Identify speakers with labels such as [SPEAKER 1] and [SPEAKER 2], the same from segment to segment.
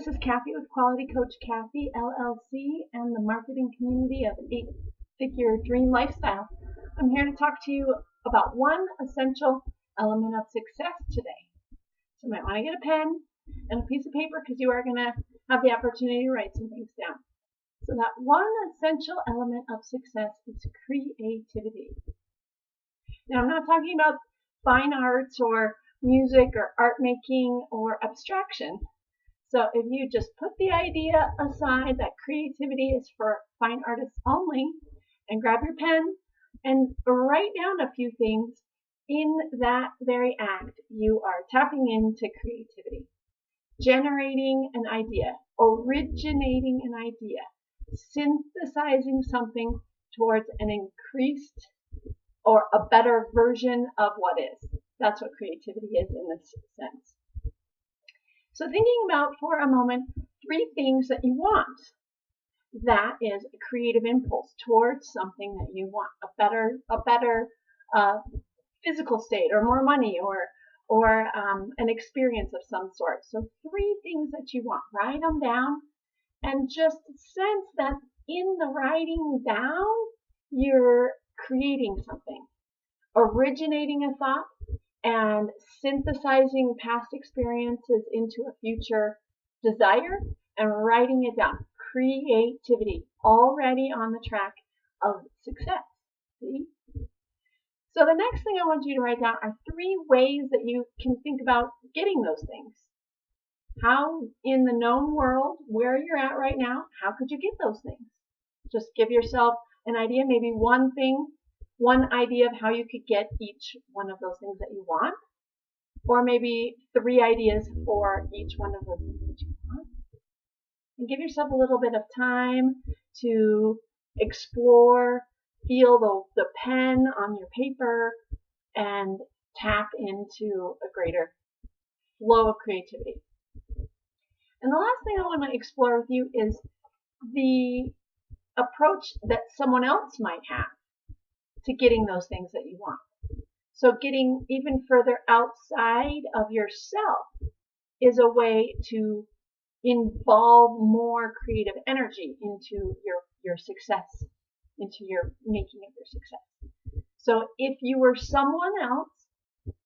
[SPEAKER 1] This is Kathy with Quality Coach Kathy, LLC, and the marketing community of 8-Figure Dream Lifestyle. I'm here to talk to you about one essential element of success today. So you might want to get a pen and a piece of paper because you are going to have the opportunity to write some things down. So that one essential element of success is creativity. Now, I'm not talking about fine arts or music or art making or abstraction. So if you just put the idea aside that creativity is for fine artists only and grab your pen and write down a few things, in that very act, you are tapping into creativity, generating an idea, originating an idea, synthesizing something towards an increased or a better version of what is. That's what creativity is in this sense. So thinking about for a moment 3 things that you want. That is a creative impulse towards something that you want, a better physical state, or more money, or an experience of some sort. So 3 things that you want. Write them down and just sense that in the writing down, you're creating something, originating a thought, and synthesizing past experiences into a future desire and writing it down. Creativity, already on the track of success. See? So the next thing I want you to write down are 3 ways that you can think about getting those things. How, in the known world, where you're at right now, how could you get those things? Just give yourself an idea, maybe one idea of how you could get each one of those things that you want, or maybe 3 ideas for each one of those things that you want. And give yourself a little bit of time to explore, feel the pen on your paper, and tap into a greater flow of creativity. And the last thing I want to explore with you is the approach that someone else might have to getting those things that you want. So getting even further outside of yourself is a way to involve more creative energy into your success, into your making of your success. So if you were someone else,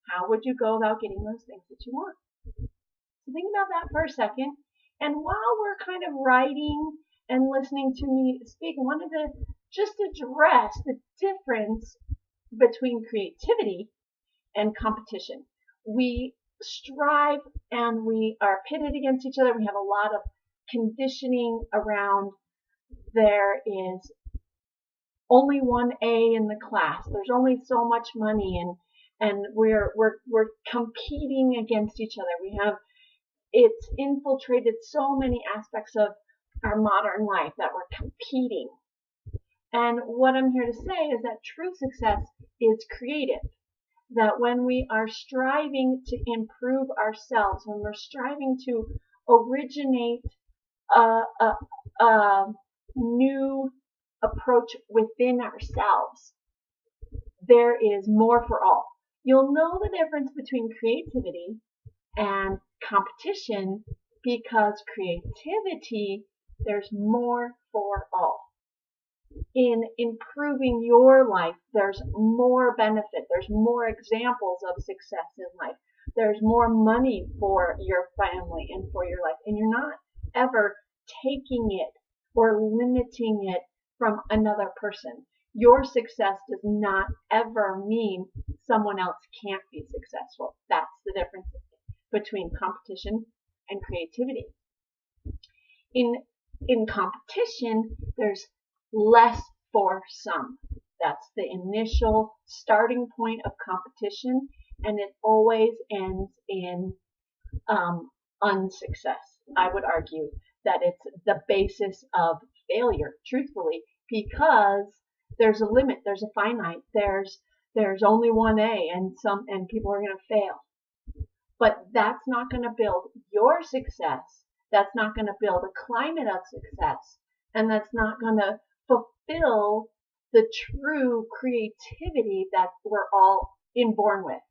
[SPEAKER 1] how would you go about getting those things that you want? So think about that for a second. And while we're kind of writing and listening to me speak, I wanted to just address the difference between creativity and competition. We strive and we are pitted against each other. We have a lot of conditioning around there is only one A in the class. There's only so much money, and we're competing against each other. It's infiltrated so many aspects of our modern life that we're competing. And what I'm here to say is that true success is creative. That when we are striving to improve ourselves, when we're striving to originate a new approach within ourselves, there is more for all. You'll know the difference between creativity and competition because creativity, there's more for all. In improving your life, there's more benefit. There's more examples of success in life. There's more money for your family and for your life. And you're not ever taking it or limiting it from another person. Your success does not ever mean someone else can't be successful. That's the difference between competition and creativity. In competition, there's less for some. That's the initial starting point of competition, and it always ends in unsuccess. I would argue that it's the basis of failure, truthfully, because there's a limit, there's a finite, there's only one A, and people are going to fail. But that's not going to build your success. That's not going to build a climate of success, and that's not going to fulfill the true creativity that we're all inborn with.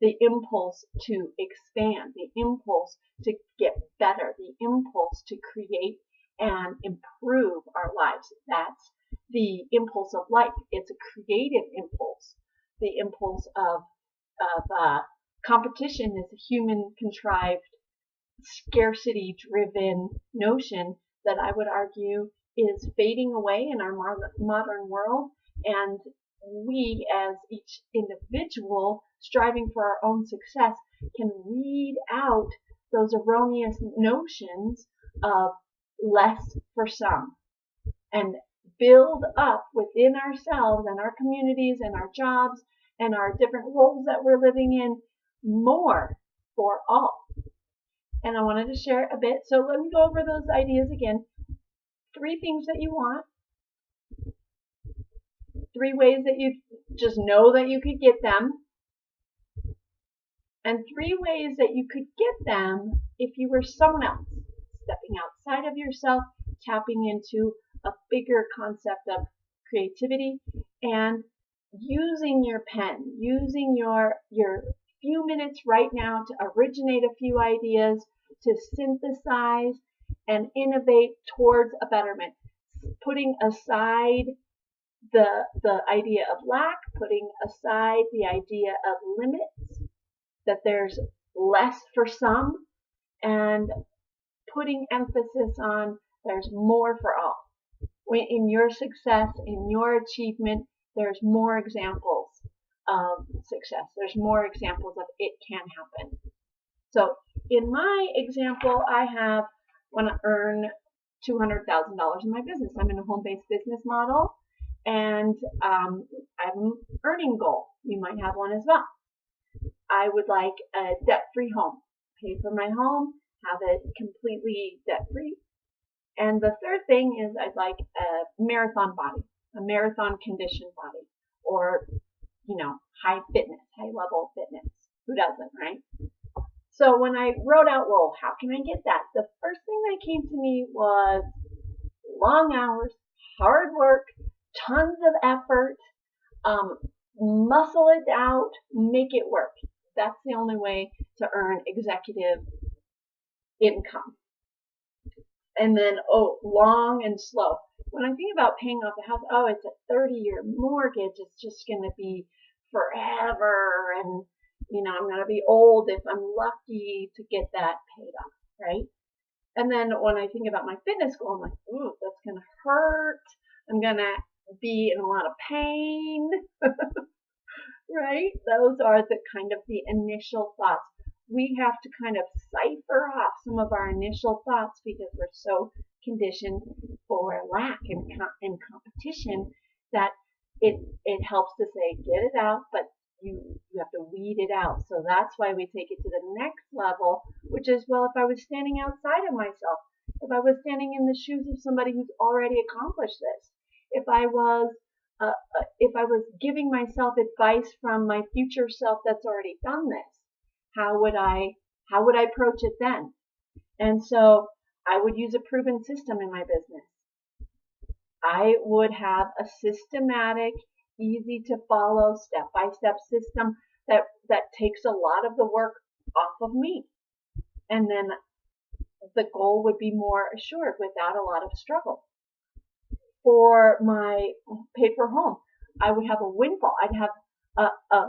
[SPEAKER 1] the impulse to expand, the impulse to get better, the impulse to create and improve our lives. That's the impulse of life. It's a creative impulse. The impulse of competition is a human contrived, scarcity driven notion that I would argue is fading away in our modern world. And we, as each individual striving for our own success, can weed out those erroneous notions of less for some and build up within ourselves and our communities and our jobs and our different roles that we're living in more for all. And I wanted to share a bit. So let me go over those ideas again. 3 things that you want. 3 ways that you just know that you could get them. And 3 ways that you could get them if you were someone else. Stepping outside of yourself, tapping into a bigger concept of creativity, and using your pen, using your few minutes right now to originate a few ideas, to synthesize and innovate towards a betterment. Putting aside the idea of lack, putting aside the idea of limits, that there's less for some, and putting emphasis on there's more for all. In your success, in your achievement, there's more examples of success. There's more examples of it can happen. So in my example, I want to earn $200,000 in my business. I'm in a home-based business model, and I have an earning goal. You might have one as well. I would like a debt-free home. Pay for my home, have it completely debt-free. And the third thing is I'd like a marathon body, a marathon conditioned body, or, high fitness, high level fitness. Who doesn't, right? So when I wrote out, well, how can I get that? The first thing that came to me was long hours, hard work, tons of effort, muscle it out, make it work. That's the only way to earn executive income. And then, long and slow. When I think about paying off the house, it's a 30-year mortgage. It's just going to be forever. And, I'm going to be old if I'm lucky to get that paid off, right? And then when I think about my fitness goal, I'm like, ooh, that's going to hurt. I'm going to be in a lot of pain, right? Those are the initial thoughts. We have to kind of cipher off some of our initial thoughts because we're so conditioned for lack and competition that it helps to say, get it out, but you have to weed it out. So that's why we take it to the next level, which is, well, if I was standing outside of myself, if I was standing in the shoes of somebody who's already accomplished this, if I was giving myself advice from my future self that's already done this, how would I approach it then? And so I would use a proven system in my business. I would have a systematic, easy to follow, step-by-step system that takes a lot of the work off of me. And then the goal would be more assured without a lot of struggle. For my paper home, I would have a windfall. I'd have a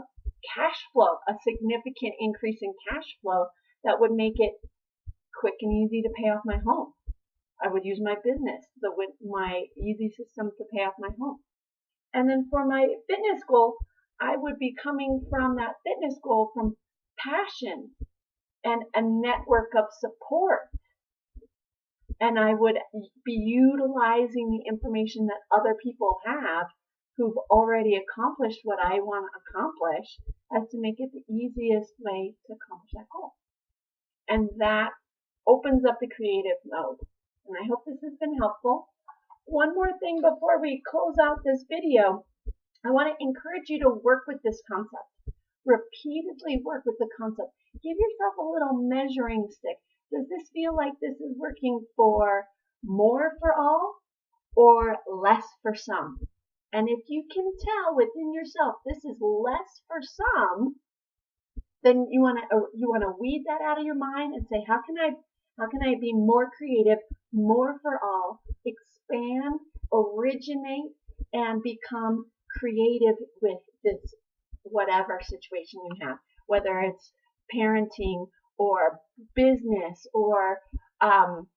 [SPEAKER 1] cash flow, a significant increase in cash flow that would make it quick and easy to pay off my home. I would use my business, my easy system to pay off my home. And then for my fitness goal, I would be coming from that fitness goal from passion and a network of support. And I would be utilizing the information that other people have who've already accomplished what I want to accomplish as to make it the easiest way to accomplish that goal. And that opens up the creative mode. And I hope this has been helpful. One more thing before we close out this video, I want to encourage you to work with this concept. Repeatedly work with the concept. Give yourself a little measuring stick. Does this feel like this is working for more for all or less for some? And if you can tell within yourself this is less for some, then you want to weed that out of your mind and say, how can I be more creative, more for all, expand, originate, and become creative with this whatever situation you have, whether it's parenting or business or um,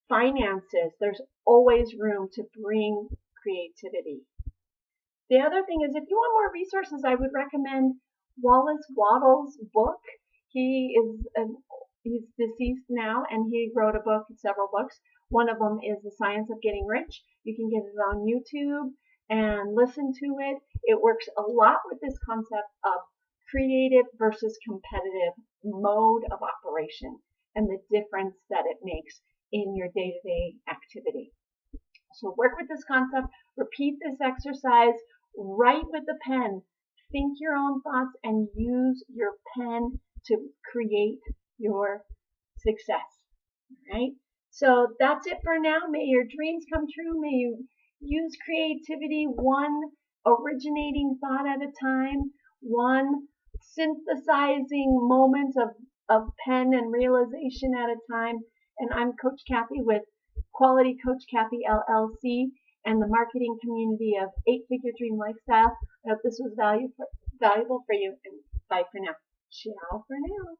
[SPEAKER 1] finances. There's always room to bring creativity. The other thing is, if you want more resources, I would recommend Wattles' book. He's deceased now, and he wrote a book, several books. One of them is The Science of Getting Rich. You can get it on YouTube and listen to it. It works a lot with this concept of creative versus competitive mode of operation and the difference that it makes in your day-to-day activity. So work with this concept, repeat this exercise, write with the pen, think your own thoughts, and use your pen to create your success. All right? So that's it for now. May your dreams come true. May you use creativity one originating thought at a time, one synthesizing moment of pen and realization at a time. And I'm Coach Kathy with Quality Coach Kathy LLC and the marketing community of 8-Figure Dream Lifestyle. I hope this was valuable for you, and bye for now. Ciao for now.